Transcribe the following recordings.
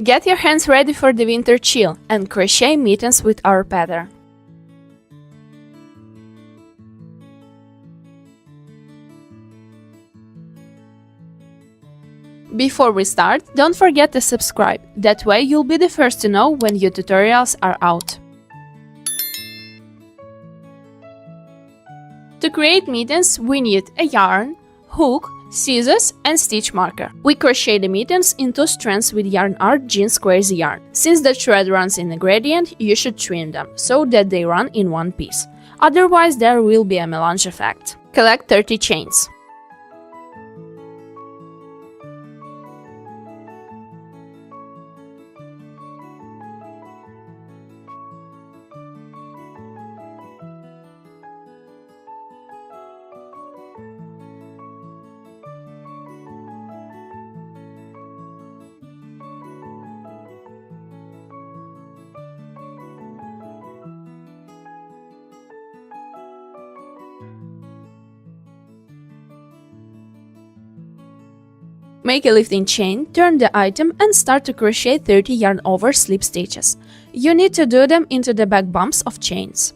Get your hands ready for the winter chill and crochet mittens with our pattern. Before we start, don't forget to subscribe, that way you'll be the first to know when new tutorials are out. To create mittens, we need a yarn, hook, scissors and stitch marker. We crochet the mittens in 2 strands with yarn art jean squares yarn. Since the thread runs in a gradient, you should trim them, so that they run in one piece. Otherwise there will be a melange effect. Collect 30 chains. Make a lifting chain, turn the item and start to crochet 30 yarn over slip stitches. You need to do them into the back bumps of chains.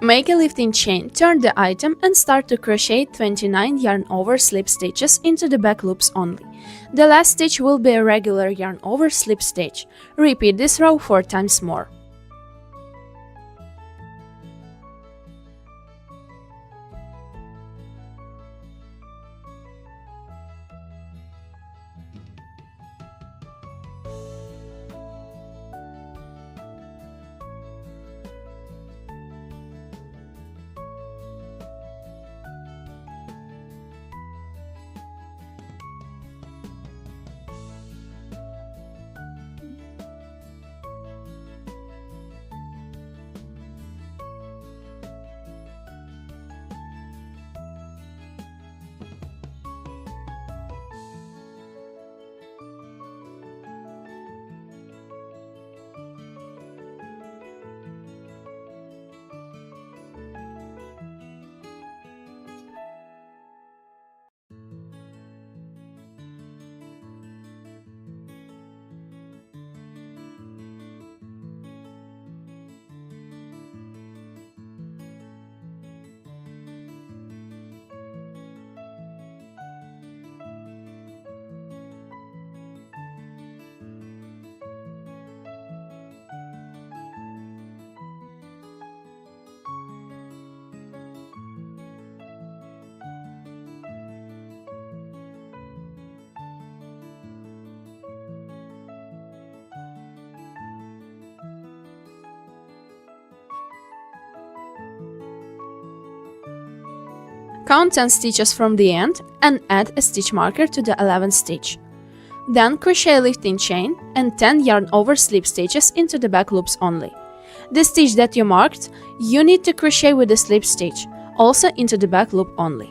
Make a lifting chain, turn the item and start to crochet 29 yarn over slip stitches into the back loops only. The last stitch will be a regular yarn over slip stitch. Repeat this row 4 times more. Count 10 stitches from the end and add a stitch marker to the 11th stitch. Then crochet a lifting chain and 10 yarn over slip stitches into the back loops only. The stitch that you marked, you need to crochet with the slip stitch, also into the back loop only.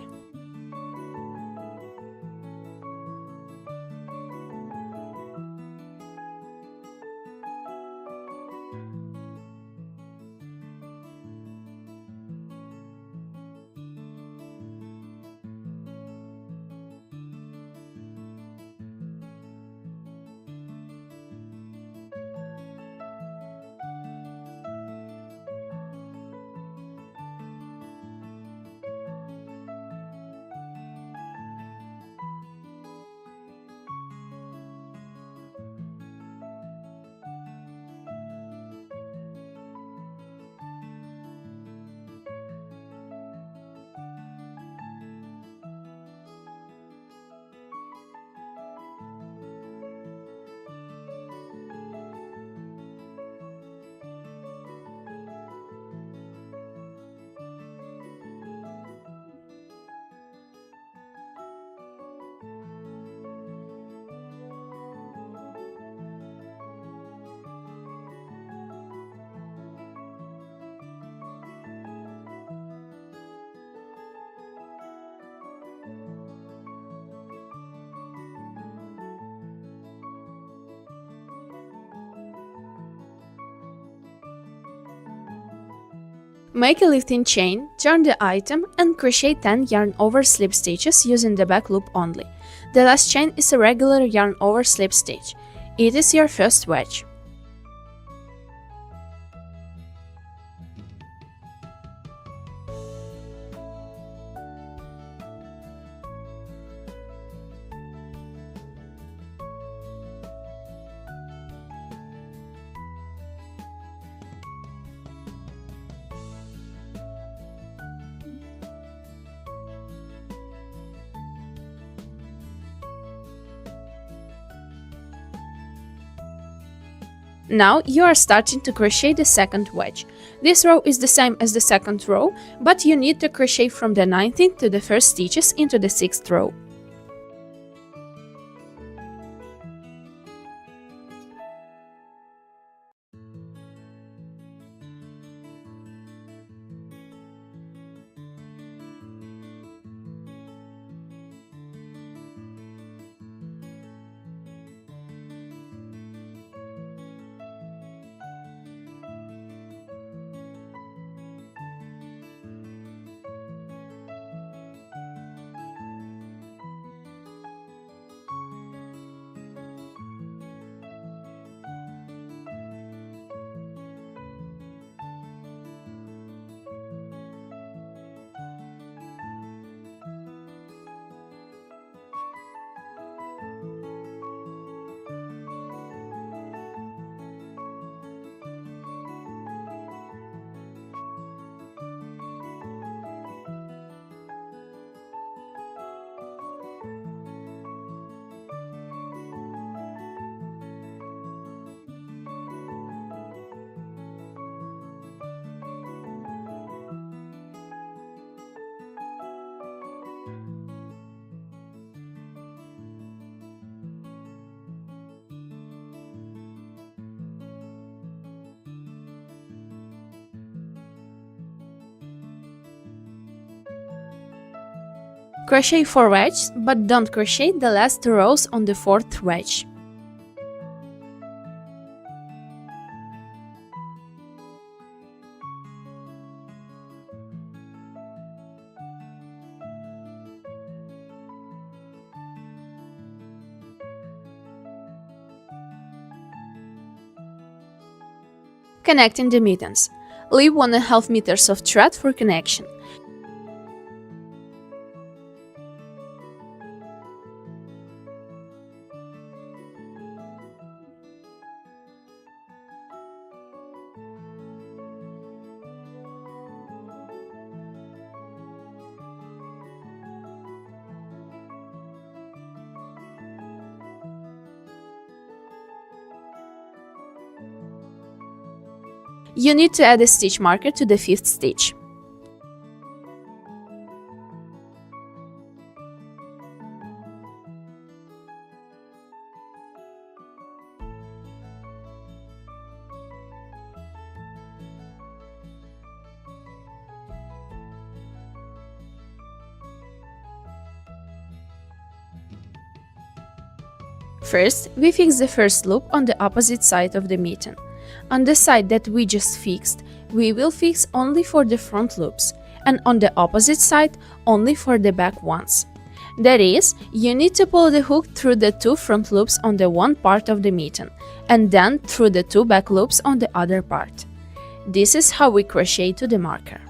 Make a lifting chain, turn the item, and crochet 10 yarn over slip stitches using the back loop only. The last chain is a regular yarn over slip stitch. It is your first wedge. Now you are starting to crochet the second wedge. This row is the same as the second row, but you need to crochet from the 19th to the first stitches into the 6th row. Crochet 4 wedges, but don't crochet the last 2 rows on the 4th wedge. Connecting the mittens. Leave 1.5 meters of thread for connection. You need to add a stitch marker to the 5th stitch. First, we fix the first loop on the opposite side of the mitten. On the side that we just fixed, we will fix only for the front loops, and on the opposite side, only for the back ones. That is, you need to pull the hook through the 2 front loops on the one part of the mitten, and then through the 2 back loops on the other part. This is how we crochet to the marker.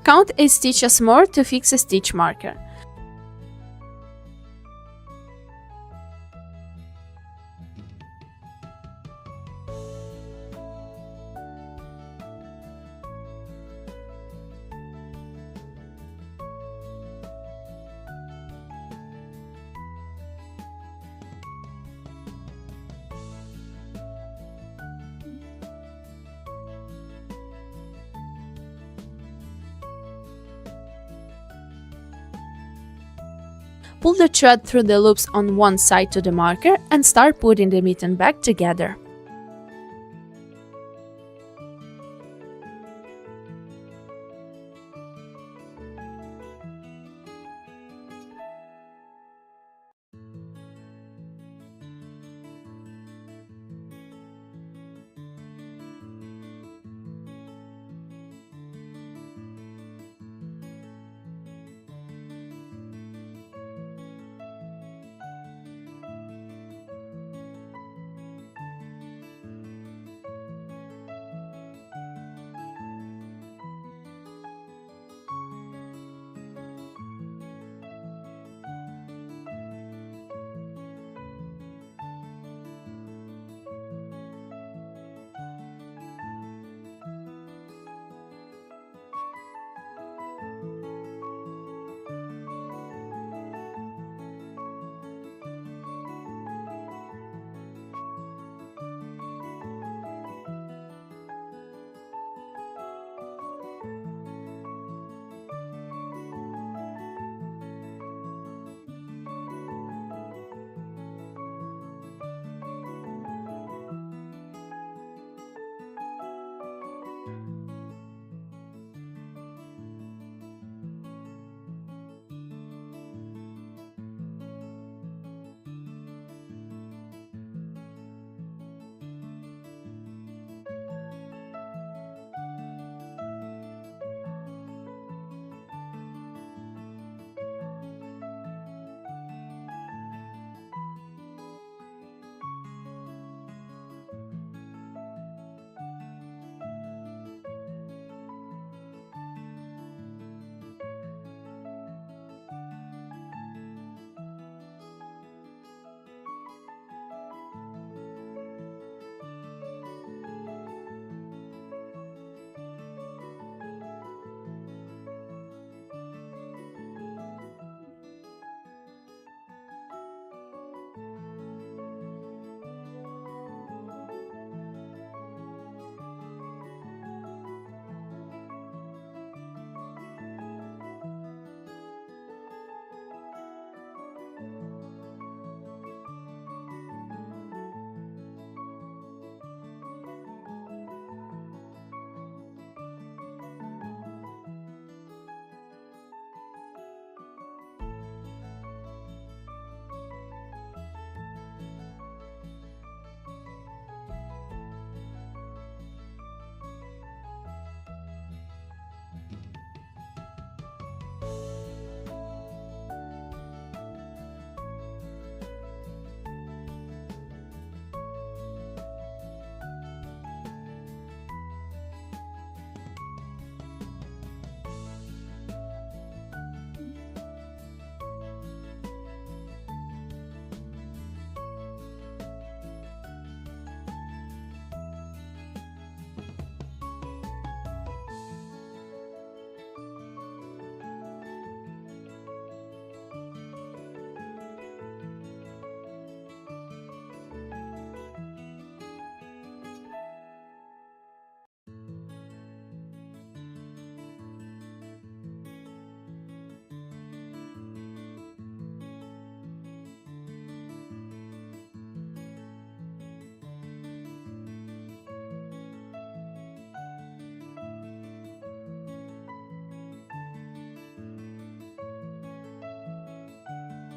Count 8 stitches more to fix a stitch marker. Pull the thread through the loops on one side to the marker and start putting the mitten back together.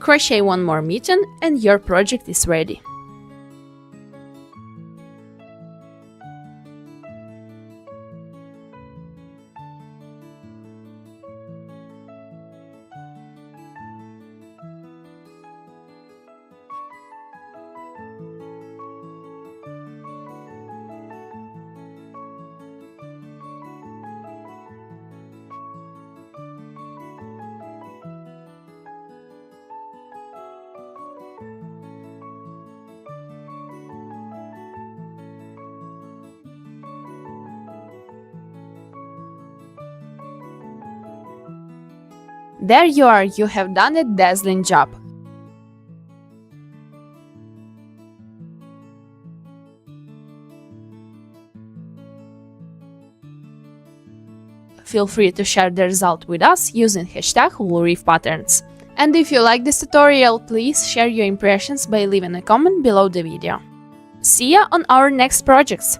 Crochet one more mitten and your project is ready. There you are, you have done a dazzling job. Feel free to share the result with us using hashtag #WoolReefPatterns. And if you like this tutorial, please share your impressions by leaving a comment below the video. See ya on our next projects!